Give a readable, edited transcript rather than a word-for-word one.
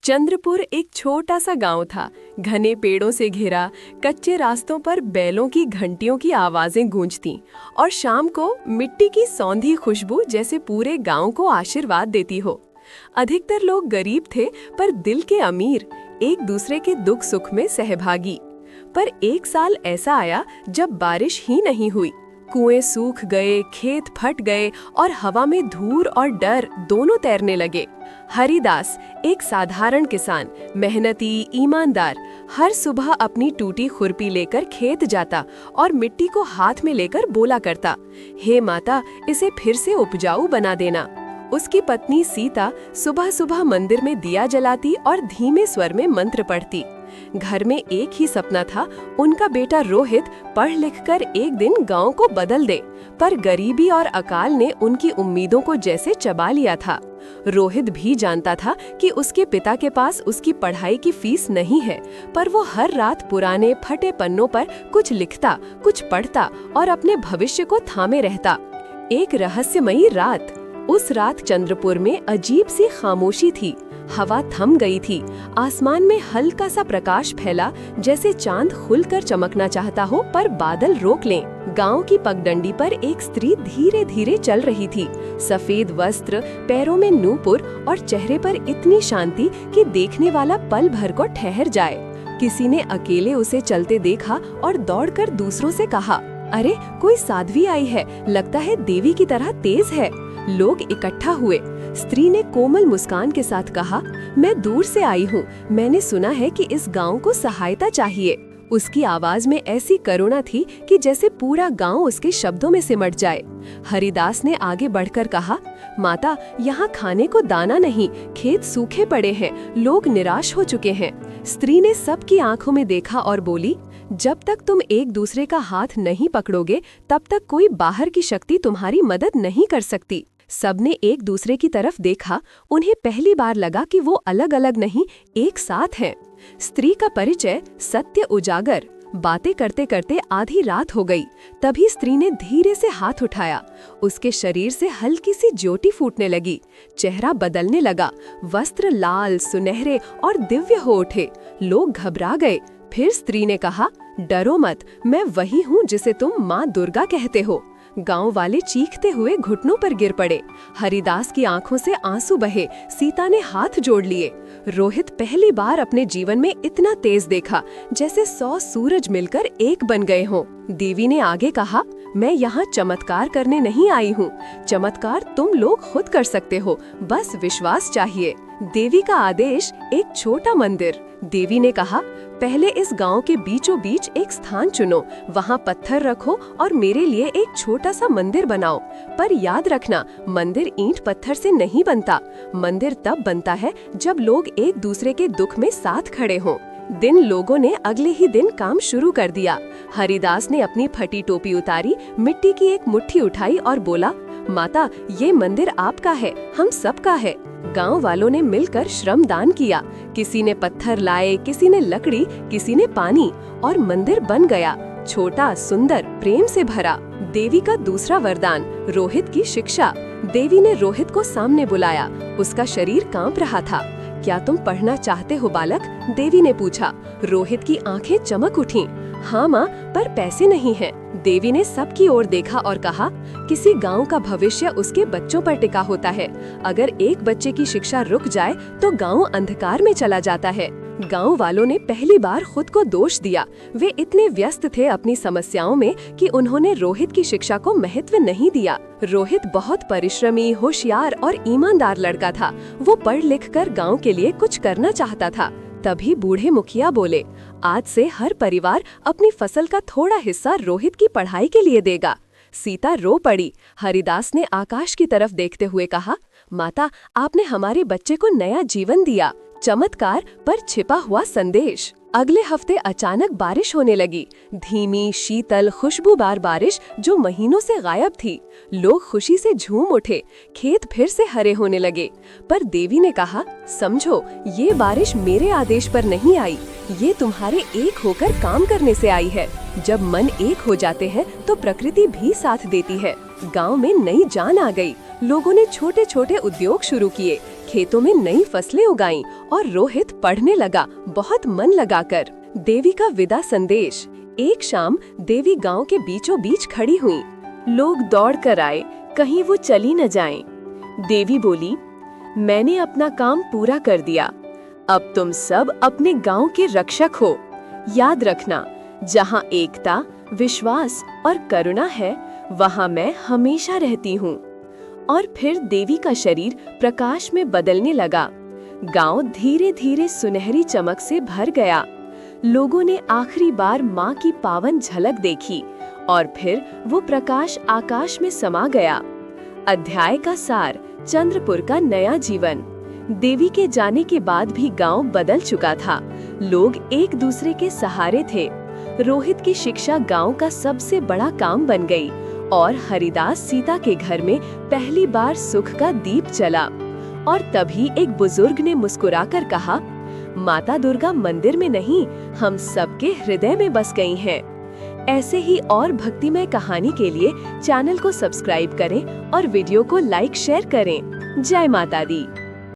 चंद्रपुर एक छोटा सा गांव था। घने पेड़ों से घिरा, कच्चे रास्तों पर बैलों की घंटियों की आवाजें गूंजती और शाम को मिट्टी की सौंधी खुशबू जैसे पूरे गांव को आशीर्वाद देती हो। अधिकतर लोग गरीब थे पर दिल के अमीर, एक दूसरे के दुख सुख में सहभागी। पर एक साल ऐसा आया जब बारिश ही नहीं हुई। कुएं सूख गए, खेत फट गए और हवा में धूल और डर दोनों तैरने लगे। हरिदास, एक साधारण किसान, मेहनती, ईमानदार, हर सुबह अपनी टूटी खुरपी लेकर खेत जाता और मिट्टी को हाथ में लेकर बोला करता, हे माता, इसे फिर से उपजाऊ बना देना। उसकी पत्नी सीता सुबह सुबह मंदिर में दिया जलाती और धीमे स्वर में मंत्र पढ़ती। घर में एक ही सपना था, उनका बेटा रोहित पढ़ लिखकर एक दिन गांव को बदल दे, पर गरीबी और अकाल ने उनकी उम्मीदों को जैसे चबा लिया था। रोहित भी जानता था कि उसके पिता के पास उसकी पढ़ाई की फीस नहीं है, पर वो हर रात पुराने फटे पन्नों पर कुछ लिखता, कुछ पढ़ता और अपने भविष्य को थामे रहता। एक रहस्यमयी रात। उस रात चंद्रपुर में अजीब सी खामोशी थी। हवा थम गई थी। आसमान में हल्का सा प्रकाश फैला, जैसे चांद खुलकर चमकना चाहता हो पर बादल रोक लें। गांव की पगडंडी पर एक स्त्री धीरे धीरे चल रही थी। सफेद वस्त्र, पैरों में नूपुर और चेहरे पर इतनी शांति कि देखने वाला पल भर को ठहर जाए। किसी ने अकेले उसे चलते देखा और दौड़कर दूसरों से कहा, अरे कोई साध्वी आई है, लगता है देवी की तरह तेज है। लोग इकट्ठा हुए। स्त्री ने कोमल मुस्कान के साथ कहा, मैं दूर से आई हूँ, मैंने सुना है कि इस गांव को सहायता चाहिए। उसकी आवाज में ऐसी करुणा थी कि जैसे पूरा गांव उसके शब्दों में सिमट जाए। हरिदास ने आगे बढ़कर कहा, माता, यहाँ खाने को दाना नहीं, खेत सूखे पड़े हैं, लोग निराश हो चुके हैं। स्त्री ने सबकी आंखों में देखा और बोली, जब तक तुम एक दूसरे का हाथ नहीं पकड़ोगे, तब तक कोई बाहर की शक्ति तुम्हारी मदद नहीं कर सकती। सबने एक दूसरे की तरफ देखा। उन्हें पहली बार लगा कि वो अलग अलग नहीं, एक साथ हैं। स्त्री का परिचय सत्य उजागर। बातें करते करते आधी रात हो गई। तभी स्त्री ने धीरे से हाथ उठाया। उसके शरीर से हल्की सी ज्योति फूटने लगी। चेहरा बदलने लगा। वस्त्र लाल, सुनहरे और दिव्य हो उठे। लोग घबरा गए। फिर स्त्री ने कहा, डरो मत, मैं वही हूँ जिसे तुम माँ दुर्गा कहते हो। गांव वाले चीखते हुए घुटनों पर गिर पड़े। हरिदास की आंखों से आंसू बहे। सीता ने हाथ जोड़ लिए। रोहित पहली बार अपने जीवन में इतना तेज देखा, जैसे 100 सूरज मिलकर एक बन गए हों। देवी ने आगे कहा, मैं यहाँ चमत्कार करने नहीं आई हूँ। चमत्कार तुम लोग खुद कर सकते हो, बस विश्वास चाहिए। देवी का आदेश, एक छोटा मंदिर। देवी ने कहा, पहले इस गांव के बीचों बीच एक स्थान चुनो, वहाँ पत्थर रखो और मेरे लिए एक छोटा सा मंदिर बनाओ। पर याद रखना, मंदिर ईंट पत्थर से नहीं बनता। मंदिर तब बनता है जब लोग एक दूसरे के दुख में साथ खड़े हों। लोगों ने अगले ही दिन काम शुरू कर दिया। हरिदास ने अपनी फटी टोपी उतारी, मिट्टी की एक मुट्ठी उठाई और बोला, माता, ये मंदिर आपका है, हम सबका है। गांव वालों ने मिलकर श्रम दान किया। किसी ने पत्थर लाए, किसी ने लकड़ी, किसी ने पानी, और मंदिर बन गया, छोटा, सुंदर, प्रेम से भरा। देवी का दूसरा वरदान, रोहित की शिक्षा। देवी ने रोहित को सामने बुलाया। उसका शरीर कांप रहा था। क्या तुम पढ़ना चाहते हो बालक? देवी ने पूछा। रोहित की आंखें चमक उठीं। हाँ माँ, पर पैसे नहीं हैं। देवी ने सबकी ओर देखा और कहा, किसी गांव का भविष्य उसके बच्चों पर टिका होता है। अगर एक बच्चे की शिक्षा रुक जाए तो गांव अंधकार में चला जाता है। गांव वालों ने पहली बार खुद को दोष दिया। वे इतने व्यस्त थे अपनी समस्याओं में कि उन्होंने रोहित की शिक्षा को महत्व नहीं दिया। रोहित बहुत परिश्रमी, होशियार और ईमानदार लड़का था। वो पढ़ लिख कर गाँव के लिए कुछ करना चाहता था। तभी बूढ़े मुखिया बोले, आज से हर परिवार अपनी फसल का थोड़ा हिस्सा रोहित की पढ़ाई के लिए देगा। सीता रो पड़ी। हरिदास ने आकाश की तरफ देखते हुए कहा, माता, आपने हमारे बच्चे को नया जीवन दिया। चमत्कार पर छिपा हुआ संदेश। अगले हफ्ते अचानक बारिश होने लगी। धीमी, शीतल, खुशबूदार बारिश जो महीनों से गायब थी। लोग खुशी से झूम उठे। खेत फिर से हरे होने लगे। पर देवी ने कहा, समझो, ये बारिश मेरे आदेश पर नहीं आई, ये तुम्हारे एक होकर काम करने से आई है। जब मन एक हो जाते हैं तो प्रकृति भी साथ देती है। गांव में नई जान आ गई। लोगों ने छोटे छोटे उद्योग शुरू किए। खेतों में नई फसलें उगाईं और रोहित पढ़ने लगा, बहुत मन लगाकर। देवी का विदा संदेश। एक शाम देवी गांव के बीचों बीच खड़ी हुई। लोग दौड़ कर आए, कहीं वो चली न जाएं। देवी बोली, मैंने अपना काम पूरा कर दिया, अब तुम सब अपने गांव के रक्षक हो। याद रखना, जहां एकता, विश्वास और करुणा है, वहां मैं हमेशा रहती हूँ। और फिर देवी का शरीर प्रकाश में बदलने लगा। गांव धीरे धीरे सुनहरी चमक से भर गया। लोगों ने आखिरी बार माँ की पावन झलक देखी और फिर वो प्रकाश आकाश में समा गया। अध्याय का सार, चंद्रपुर का नया जीवन। देवी के जाने के बाद भी गांव बदल चुका था। लोग एक दूसरे के सहारे थे। रोहित की शिक्षा गांव का सबसे बड़ा काम बन गई और हरिदास सीता के घर में पहली बार सुख का दीप जला। और तभी एक बुजुर्ग ने मुस्कुराकर कहा, माता दुर्गा मंदिर में नहीं, हम सबके हृदय में बस गई हैं। ऐसे ही और भक्तिमय कहानी के लिए चैनल को सब्सक्राइब करें और वीडियो को लाइक शेयर करें। जय माता दी।